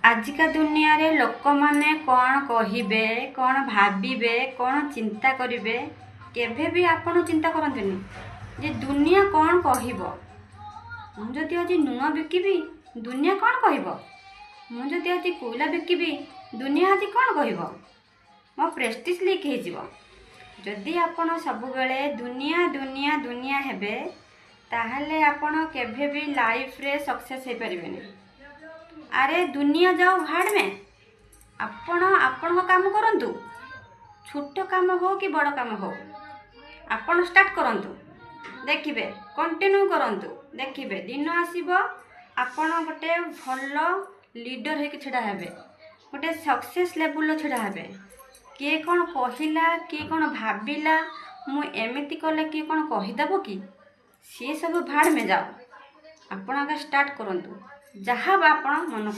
आजिका दुनिया रे लोक माने कौन कहिबे कौन भाबिबे कौन चिंता करिबे केभे भी आपण चिंता करंतुनी जे दुनिया कौन कहिबो। मु जदि आज नुआ बिकिबी दुनिया कौन कहिबो। मु जदि आज कोयला बिकिबी दुनिया आज कौन कहिबो। मो प्रेस्टिज लीक हे जिवो। जदि आपण सब बेले दुनिया दुनिया दुनिया हेबे ताहले आपण केभे भी लाइफ रे सक्सेस हे परिबेनी। अरे दुनिया जाओ भाड़ में आपण काम करंतु छोट काम हो कि बड़ काम हो आपण स्टार्ट करंतु देखिबे कंटिन्यू करंतु देखिबे दिन आसीबो आपण गोटे भल लीडर हे छड़ा हेबे गोटे सक्सेस लेवल छड़ा हेबे। किए कौन कहिला किए कौन भाबिला मु एमिति कले किए कौन कहिदेबो कि सी सब भाड़ में जाओ। आपण आगे स्टार्ट करंतु जहाँ आपण मन